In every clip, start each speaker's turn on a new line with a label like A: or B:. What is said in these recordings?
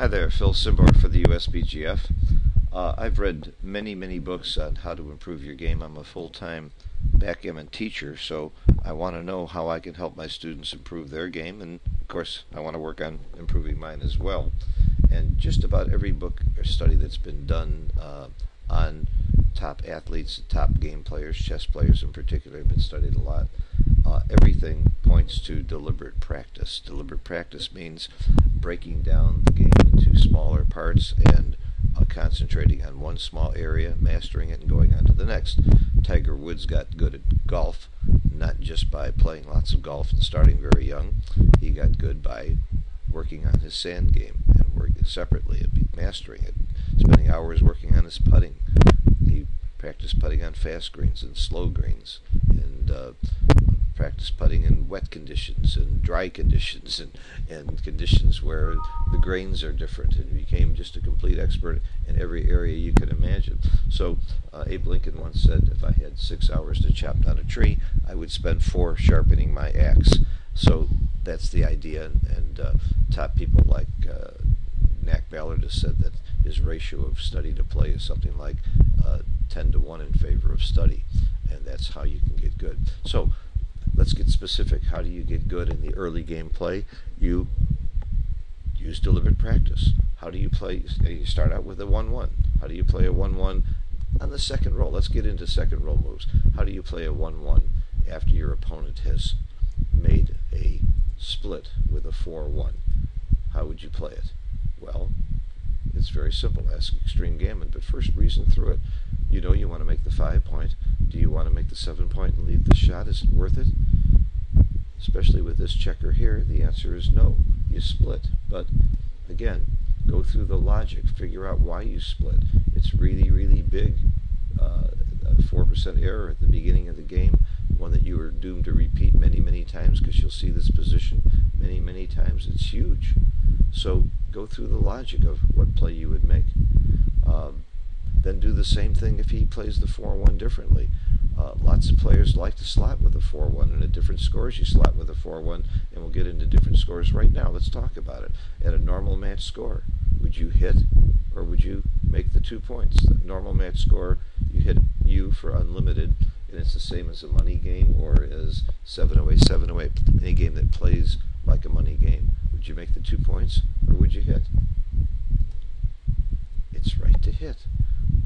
A: Hi there, Phil Simbar for the USBGF. I've read many books on how to improve your game. I'm a full-time backgammon teacher, so I want to know how I can help my students improve their game, and of course I want to work on improving mine as well. And just about every book or study that's been done on top athletes, top game players, chess players in particular, have been studied a lot. Everything points to deliberate practice. Deliberate practice means breaking down the game into smaller parts and concentrating on one small area, mastering it, and going on to the next. Tiger Woods got good at golf, not just by playing lots of golf and starting very young. He got good by working on his sand game and working separately and mastering it, spending hours working on his putting. He practiced putting on fast greens and slow greens, and practice putting in wet conditions and dry conditions and conditions where the grains are different, and became just a complete expert in every area you can imagine. So Abe Lincoln once said, if I had 6 hours to chop down a tree, I would spend 4 sharpening my axe. So that's the idea, and top people like Knack Ballard has said that his ratio of study to play is something like 10 to 1 in favor of study, and that's how you can get good. So let's get specific. How do you get good in the early game play? You use deliberate practice. How do you play? You start out with a 1-1. How do you play a 1-1 on the second roll? Let's get into second roll moves. How do you play a 1-1 after your opponent has made a split with a 4-1? How would you play it? Well, it's very simple. Ask Extreme Gammon, but first reason through it. You know you want to make the 5-point. Do you want to make the 7-point and leave the shot? Is it worth it? Especially with this checker here, the answer is no. You split. But again, go through the logic. Figure out why you split. It's really big. A 4% error at the beginning of the game, one that you are doomed to repeat many times, because you'll see this position many times. It's huge. So go through the logic of what play you would make. Then do the same thing if he plays the 4-1 differently. Lots of players like to slot with a 4-1, and at different scores you slot with a 4-1, and we'll get into different scores right now. Let's talk about it. At a normal match score, would you hit or would you make the 2 points? The normal match score, you hit U for unlimited, and it's the same as a money game or as 7-away, any game that plays like a money game. Would you make the 2 points or would you hit? It's right to hit.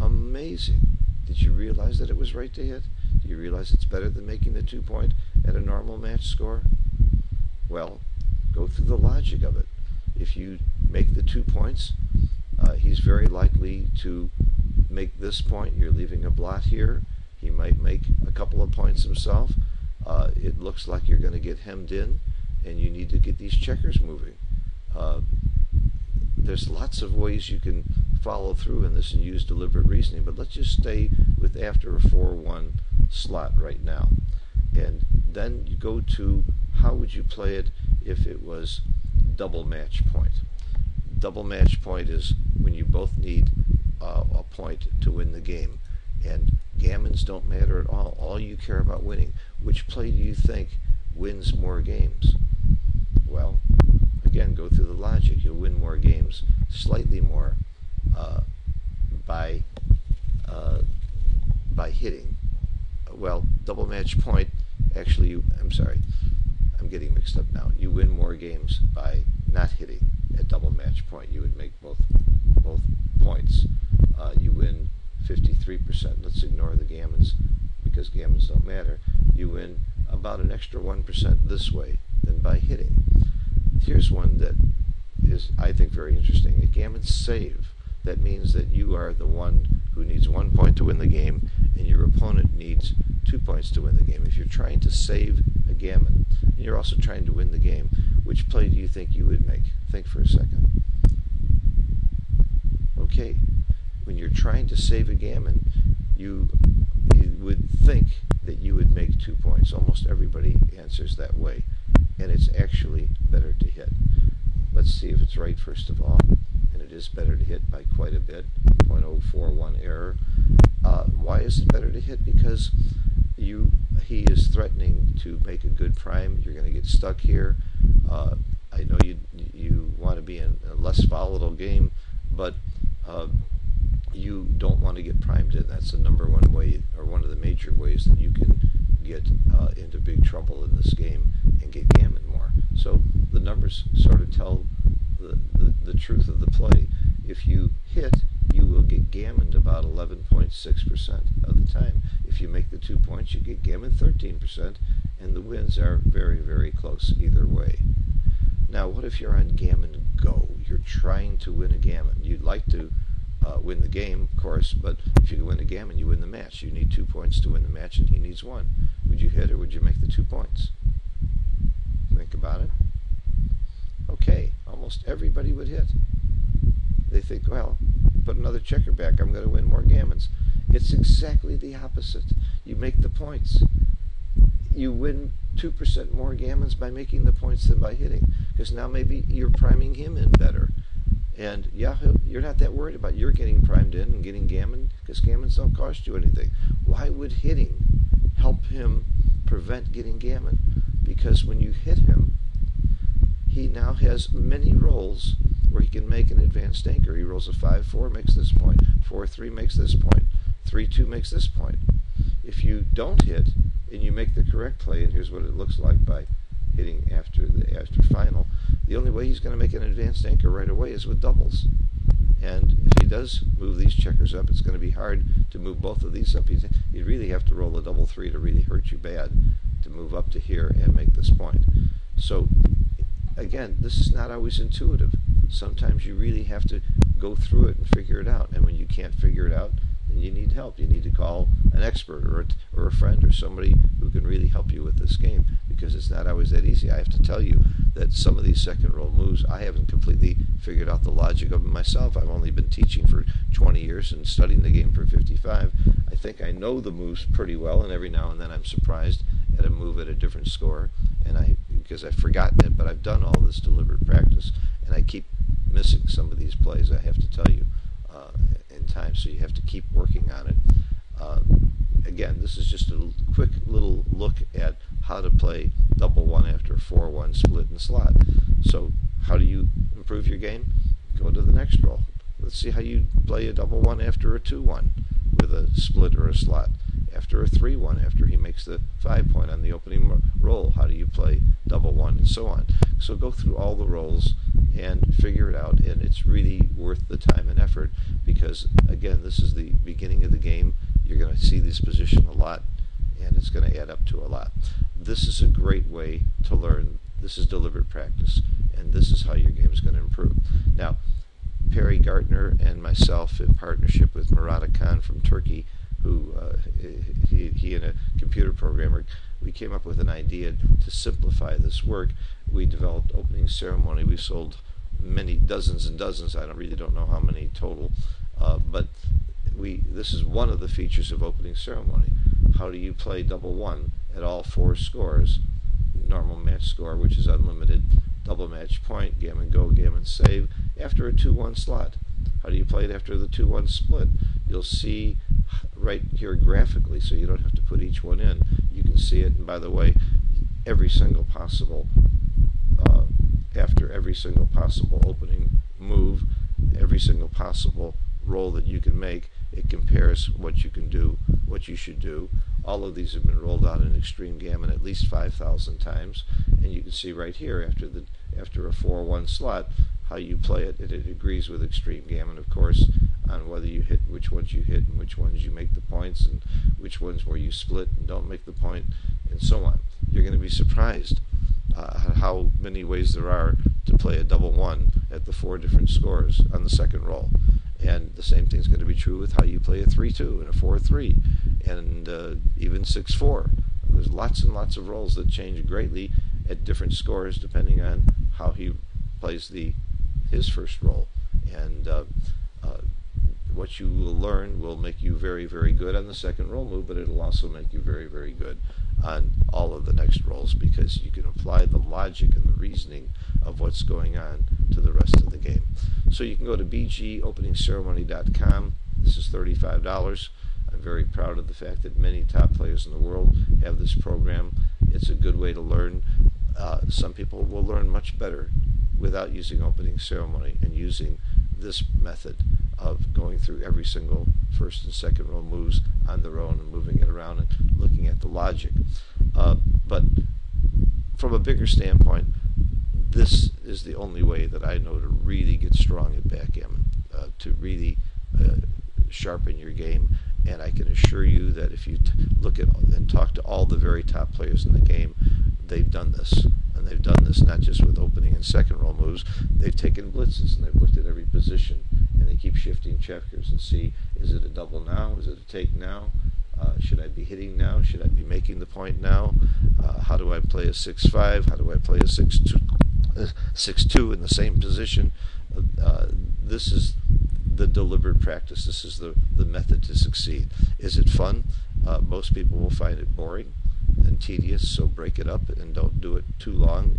A: Amazing. Did you realize that it was right to hit? Do you realize it's better than making the 2-point at a normal match score? Well, go through the logic of it. If you make the 2 points, he's very likely to make this point. You're leaving a blot here. He might make a couple of points himself. It looks like you're going to get hemmed in, and you need to get these checkers moving. There's lots of ways you can follow through in this and use deliberate reasoning, but let's just stay with after a 4-1 slot right now. And then you go to how would you play it if it was double match point. Double match point is when you both need a point to win the game. And gammons don't matter at all. All you care about winning. Which play do you think wins more games? Well, again, go through the logic. You'll win more games, slightly more, by hitting. Well, double match point, actually, I'm sorry, I'm getting mixed up now. You win more games by not hitting at double match point. You would make both points. You win 53%. Let's ignore the gammons, because gammons don't matter. You win about an extra 1% this way than by hitting. Here's one that is, I think, very interesting. A gammon save. That means that you are the one who needs 1 point to win the game, and your opponent needs 2 points to win the game. If you're trying to save a gammon, and you're also trying to win the game, which play do you think you would make? Think for a second. Okay, when you're trying to save a gammon, you would think that you would make 2 points. Almost everybody answers that way, and it's actually better to hit. Let's see if it's right first of all, and it is better to hit by quite a bit, 0.041 error. Why is it better to hit? Because he is threatening to make a good prime. You're going to get stuck here. I know you want to be in a less volatile game, but you don't want to get primed in. That's the number one way, or one of the major ways that you can get into big trouble in this game and get gammoned more. So the numbers sort of tell the truth of the play. If you hit, you will get gammoned about 11.6% of the time. If you make the 2 points, you get gammoned 13%, and the wins are very, very close either way. Now, what if you're on Gammon Go? You're trying to win a gammon. You'd like to win the game, of course, but if you win the gammon, you win the match. You need 2 points to win the match, and he needs 1. Would you hit, or would you make the 2 points? Think about it. Okay, almost everybody would hit. They think, well, put another checker back, I'm going to win more gammons. It's exactly the opposite. You make the points. You win 2% more gammons by making the points than by hitting, because now maybe you're priming him in better. And yeah, you're not that worried about you're getting primed in and getting gammon, because gammons don't cost you anything. Why would hitting help him prevent getting gammon? Because when you hit him, he now has many rolls where he can make an advanced anchor. He rolls a 5-4, makes this point. 4-3 makes this point. 3-2 makes this point. If you don't hit and you make the correct play, and here's what it looks like by hitting after final, the only way he's going to make an advanced anchor right away is with doubles. And if he does move these checkers up, it's going to be hard to move both of these up. You'd really have to roll a double 3 to really hurt you bad to move up to here and make this point. So again, this is not always intuitive. Sometimes you really have to go through it and figure it out. And when you can't figure it out, then you need help. You need to call an expert or a friend or somebody who can really help you with this game, because it's not always that easy. I have to tell you that some of these second roll moves, I haven't completely figured out the logic of them myself. I've only been teaching for 20 years and studying the game for 55. I think I know the moves pretty well, and every now and then I'm surprised at a move at a different score, and because I've forgotten it, but I've done all this deliberate practice, and I keep missing some of these plays, I have to tell you, in time, so you have to keep working on it. Again, this is just a quick little look at how to play double 1 after 4-1 split and slot. So how do you improve your game? Go to the next roll. Let's see how you play a double 1 after a 2-1 with a split or a slot. After a 3-1, after he makes the 5 point on the opening roll, how do you play double 1 and so on? So go through all the rolls and figure it out, and it's really worth the time and effort, because again, this is the beginning of the game. You're going to see this position a lot, and it's going to add up to a lot. This is a great way to learn. This is deliberate practice, and this is how your game is going to improve. Now, Perry Gartner and myself, in partnership with Murata Khan from Turkey, who he and a computer programmer, we came up with an idea to simplify this work. We developed opening ceremony. We sold many dozens and dozens. I really don't know how many total, but this is one of the features of opening ceremony. How do you play double 1 at all 4 scores? Normal match score, which is unlimited, double match point, gammon go, gammon save, after a 2-1 slot. How do you play it after the 2-1 split? You'll see right here graphically, so you don't have to put each one in. You can see it, and by the way, every single possible, after every single possible opening move, every single possible roll that you can make, it compares what you can do, what you should do. All of these have been rolled out in Extreme Gammon at least 5,000 times, and you can see right here after a 4-1 slot how you play it. It agrees with Extreme Gammon, of course, on whether you hit, which ones you hit, and which ones you make the points, and which ones where you split and don't make the point, and so on. You're going to be surprised how many ways there are to play a double 1 at the 4 different scores on the second roll. And the same thing is going to be true with how you play a 3-2 and a 4-3 and even 6-4. There's lots and lots of rolls that change greatly at different scores depending on how he plays his first roll. And what you will learn will make you very, very good on the second roll move, but it'll also make you very, very good on all of the next rolls, because you can apply the logic and the reasoning of what's going on to the rest of the game. So you can go to bgopeningsceremony.com. This is $35. I'm very proud of the fact that many top players in the world have this program. It's a good way to learn. Some people will learn much better without using opening ceremony and using this method of going through every single first and second row moves on their own and moving it around and looking at the logic. But from a bigger standpoint, this is the only way that I know to really get strong at backgammon, to really sharpen your game. And I can assure you that if you look at and talk to all the very top players in the game, they've done this. And they've done this not just with opening and second row moves. They've taken blitzes and they've looked at every position. And they keep shifting checkers and see, is it a double now? Is it a take now? Should I be hitting now? Should I be making the point now? How do I play a 6-5? How do I play a 6-2 in the same position? This is the deliberate practice. This is the method to succeed. Is it fun? Most people will find it boring and tedious, so break it up and don't do it too long.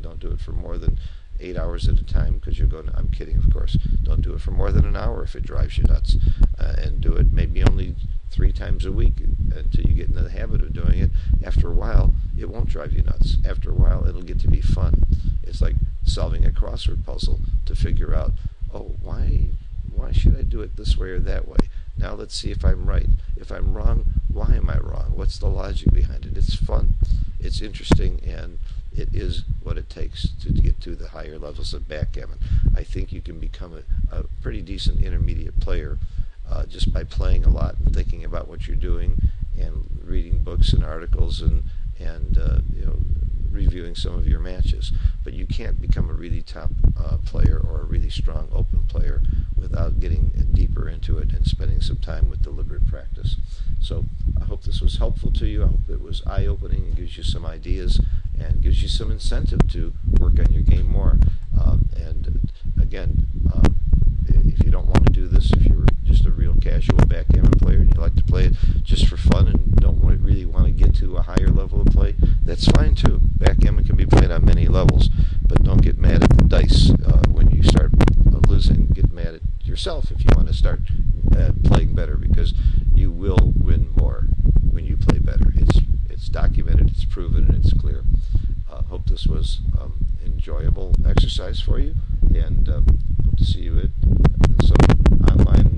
A: Don't do it for more than 8 hours at a time, because you're going to, I'm kidding, of course. Don't do it for more than an hour if it drives you nuts. And do it maybe only 3 times a week until you get into the habit of doing it. After a while, it won't drive you nuts. After a while, it'll get to be fun. It's like solving a crossword puzzle to figure out, oh, why should I do it this way or that way? Now let's see if I'm right. If I'm wrong, why am I wrong? What's the logic behind it? It's fun. It's interesting, and it is what it takes to get to the higher levels of backgammon. I think you can become a pretty decent intermediate player just by playing a lot and thinking about what you're doing and reading books and articles and reviewing some of your matches. But you can't become a really top player or a really strong open player without getting deeper into it and spending some time with deliberate practice. So I hope this was helpful to you. I hope it was eye-opening and gives you some ideas and gives you some incentive to work on your game more. And again, if you don't want to do this, if you're just a real casual backgammon player and you like to play it just for fun and don't really want to get to a higher level of play, that's fine too. Backgammon can be played on many levels, but don't get mad at the dice when you start losing. Get mad at yourself if you want to start playing better, because you will win more when you play better. It's documented, it's proven, and it's clear. Hope this was enjoyable exercise for you, and hope to see you at some online